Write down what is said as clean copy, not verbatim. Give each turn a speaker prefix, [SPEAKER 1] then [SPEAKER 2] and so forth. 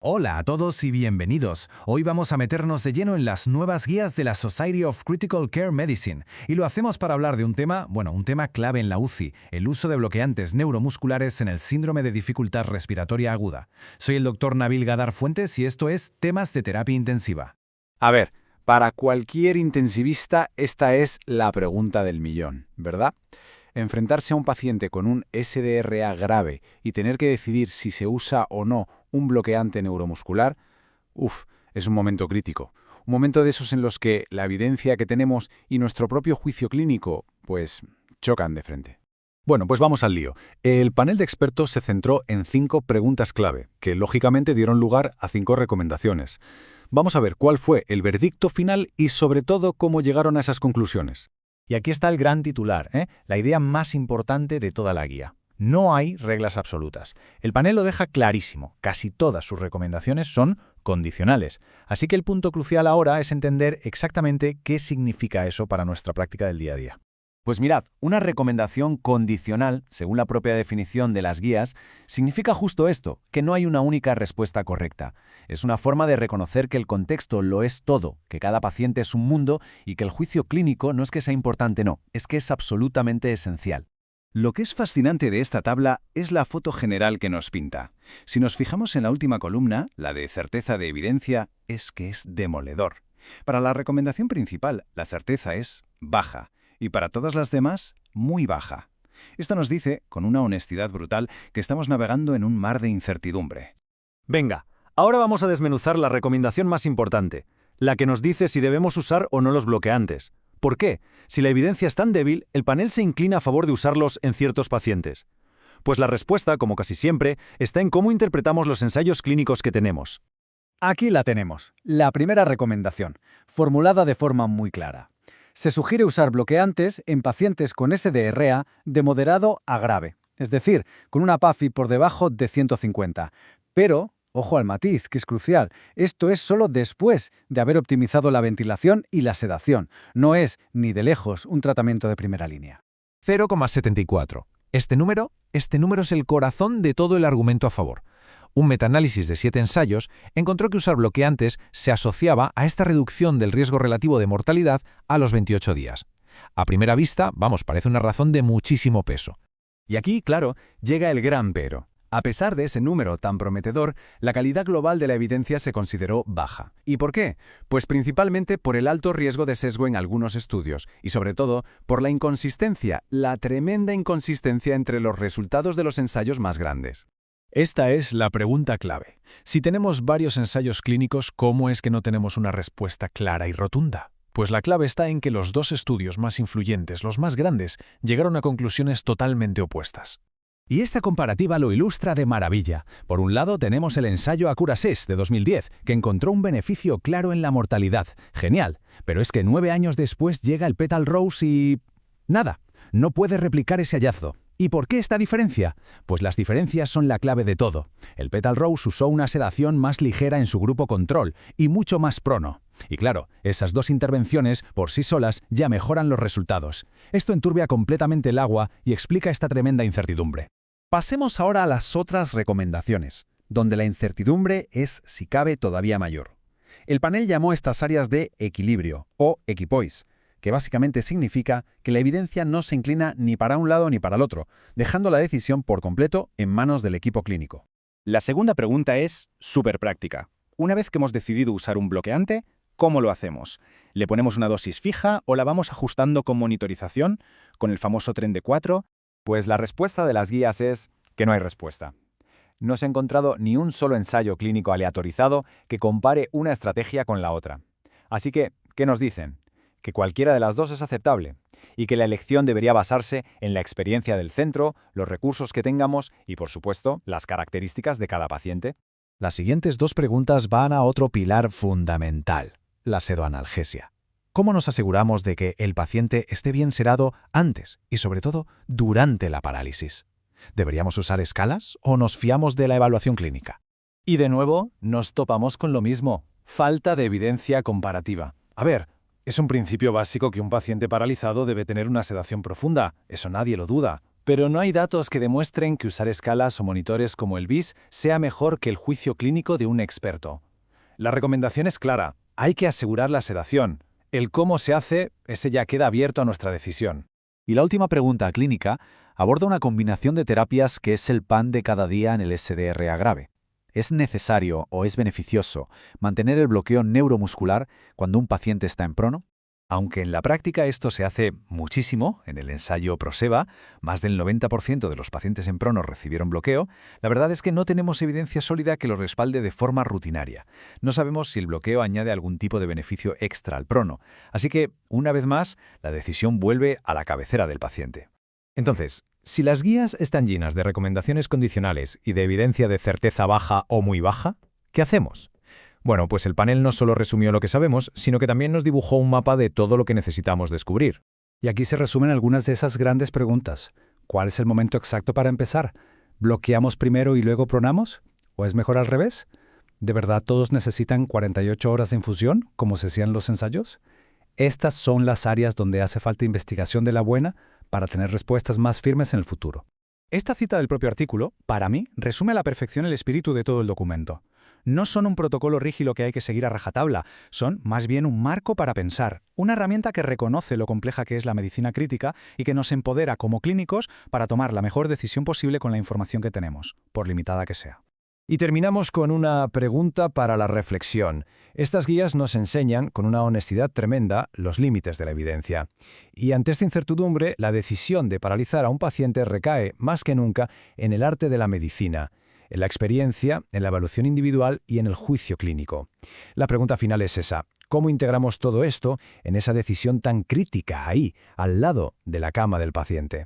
[SPEAKER 1] Hola a todos y bienvenidos. Hoy vamos a meternos de lleno en las nuevas guías de la Society of Critical Care Medicine y lo hacemos para hablar de un tema clave en la UCI, el uso de bloqueantes neuromusculares en el síndrome de dificultad respiratoria aguda. Soy el doctor Nabil Gadar Fuentes y esto es Temas de Terapia Intensiva.
[SPEAKER 2] A ver, para cualquier intensivista esta es la pregunta del millón, ¿verdad? Enfrentarse a un paciente con un SDRA grave y tener que decidir si se usa o no un bloqueante neuromuscular, es un momento crítico. Un momento de esos en los que la evidencia que tenemos y nuestro propio juicio clínico, chocan de frente.
[SPEAKER 3] Bueno, pues vamos al lío. El panel de expertos se centró en 5 preguntas clave, que lógicamente dieron lugar a 5 recomendaciones. Vamos a ver cuál fue el veredicto final y sobre todo cómo llegaron a esas conclusiones.
[SPEAKER 4] Y aquí está el gran titular, la idea más importante de toda la guía. No hay reglas absolutas. El panel lo deja clarísimo. Casi todas sus recomendaciones son condicionales. Así que el punto crucial ahora es entender exactamente qué significa eso para nuestra práctica del día a día.
[SPEAKER 5] Pues mirad, una recomendación condicional, según la propia definición de las guías, significa justo esto, que no hay una única respuesta correcta. Es una forma de reconocer que el contexto lo es todo, que cada paciente es un mundo y que el juicio clínico no es que sea importante, no, es que es absolutamente esencial.
[SPEAKER 6] Lo que es fascinante de esta tabla es la foto general que nos pinta. Si nos fijamos en la última columna, la de certeza de evidencia, es que es demoledor. Para la recomendación principal, la certeza es baja. Y para todas las demás, muy baja. Esto nos dice, con una honestidad brutal, que estamos navegando en un mar de incertidumbre.
[SPEAKER 4] Venga, ahora vamos a desmenuzar la recomendación más importante, la que nos dice si debemos usar o no los bloqueantes. ¿Por qué? Si la evidencia es tan débil, el panel se inclina a favor de usarlos en ciertos pacientes. Pues la respuesta, como casi siempre, está en cómo interpretamos los ensayos clínicos que tenemos.
[SPEAKER 7] Aquí la tenemos, la primera recomendación, formulada de forma muy clara. Se sugiere usar bloqueantes en pacientes con SDRA de moderado a grave, es decir, con una PAFI por debajo de 150. Pero, ojo al matiz, que es crucial, esto es solo después de haber optimizado la ventilación y la sedación. No es, ni de lejos, un tratamiento de primera línea.
[SPEAKER 1] 0,74. Este número es el corazón de todo el argumento a favor. Un metaanálisis de 7 ensayos encontró que usar bloqueantes se asociaba a esta reducción del riesgo relativo de mortalidad a los 28 días. A primera vista, parece una razón de muchísimo peso.
[SPEAKER 5] Y aquí, claro, llega el gran pero. A pesar de ese número tan prometedor, la calidad global de la evidencia se consideró baja. ¿Y por qué? Pues principalmente por el alto riesgo de sesgo en algunos estudios y sobre todo por la inconsistencia, la tremenda inconsistencia entre los resultados de los ensayos más grandes.
[SPEAKER 8] Esta es la pregunta clave. Si tenemos varios ensayos clínicos, ¿cómo es que no tenemos una respuesta clara y rotunda? Pues la clave está en que los 2 estudios más influyentes, los más grandes, llegaron a conclusiones totalmente opuestas.
[SPEAKER 1] Y esta comparativa lo ilustra de maravilla. Por un lado tenemos el ensayo Accurasis de 2010, que encontró un beneficio claro en la mortalidad. Genial. Pero es que 9 años después llega el Petal Rose y... nada. No puede replicar ese hallazgo. ¿Y por qué esta diferencia? Pues las diferencias son la clave de todo. El Petal Rose usó una sedación más ligera en su grupo control y mucho más prono. Y claro, esas 2 intervenciones por sí solas ya mejoran los resultados. Esto enturbia completamente el agua y explica esta tremenda incertidumbre.
[SPEAKER 9] Pasemos ahora a las otras recomendaciones, donde la incertidumbre es, si cabe, todavía mayor. El panel llamó estas áreas de equilibrio o equipoise, que básicamente significa que la evidencia no se inclina ni para un lado ni para el otro, dejando la decisión por completo en manos del equipo clínico.
[SPEAKER 10] La segunda pregunta es súper práctica. Una vez que hemos decidido usar un bloqueante, ¿cómo lo hacemos? ¿Le ponemos una dosis fija o la vamos ajustando con monitorización, con el famoso tren de 4?
[SPEAKER 5] Pues la respuesta de las guías es que no hay respuesta. No se ha encontrado ni un solo ensayo clínico aleatorizado que compare una estrategia con la otra. Así que, ¿qué nos dicen? Que cualquiera de las 2 es aceptable y que la elección debería basarse en la experiencia del centro, los recursos que tengamos y, por supuesto, las características de cada paciente.
[SPEAKER 4] Las siguientes 2 preguntas van a otro pilar fundamental, la sedoanalgesia. ¿Cómo nos aseguramos de que el paciente esté bien sedado antes y, sobre todo, durante la parálisis? ¿Deberíamos usar escalas o nos fiamos de la evaluación clínica?
[SPEAKER 7] Y de nuevo, nos topamos con lo mismo, falta de evidencia comparativa.
[SPEAKER 8] A ver, es un principio básico que un paciente paralizado debe tener una sedación profunda, eso nadie lo duda.
[SPEAKER 3] Pero no hay datos que demuestren que usar escalas o monitores como el BIS sea mejor que el juicio clínico de un experto. La recomendación es clara, hay que asegurar la sedación. El cómo se hace, ese ya queda abierto a nuestra decisión.
[SPEAKER 2] Y la última pregunta clínica aborda una combinación de terapias que es el pan de cada día en el SDRA grave. ¿Es necesario o es beneficioso mantener el bloqueo neuromuscular cuando un paciente está en prono?
[SPEAKER 1] Aunque en la práctica esto se hace muchísimo, en el ensayo PROSEVA, más del 90% de los pacientes en prono recibieron bloqueo, la verdad es que no tenemos evidencia sólida que lo respalde de forma rutinaria. No sabemos si el bloqueo añade algún tipo de beneficio extra al prono, así que, una vez más, la decisión vuelve a la cabecera del paciente.
[SPEAKER 4] Entonces, si las guías están llenas de recomendaciones condicionales y de evidencia de certeza baja o muy baja, ¿qué hacemos? Bueno, pues el panel no solo resumió lo que sabemos, sino que también nos dibujó un mapa de todo lo que necesitamos descubrir.
[SPEAKER 7] Y aquí se resumen algunas de esas grandes preguntas. ¿Cuál es el momento exacto para empezar? ¿Bloqueamos primero y luego pronamos? ¿O es mejor al revés? ¿De verdad todos necesitan 48 horas de infusión, como se hacían los ensayos? Estas son las áreas donde hace falta investigación de la buena para tener respuestas más firmes en el futuro. Esta cita del propio artículo, para mí, resume a la perfección el espíritu de todo el documento. No son un protocolo rígido que hay que seguir a rajatabla, son más bien un marco para pensar, una herramienta que reconoce lo compleja que es la medicina crítica y que nos empodera como clínicos para tomar la mejor decisión posible con la información que tenemos, por limitada que sea.
[SPEAKER 4] Y terminamos con una pregunta para la reflexión. Estas guías nos enseñan, con una honestidad tremenda, los límites de la evidencia. Y ante esta incertidumbre, la decisión de paralizar a un paciente recae, más que nunca, en el arte de la medicina, en la experiencia, en la evaluación individual y en el juicio clínico. La pregunta final es esa: ¿cómo integramos todo esto en esa decisión tan crítica ahí, al lado de la cama del paciente?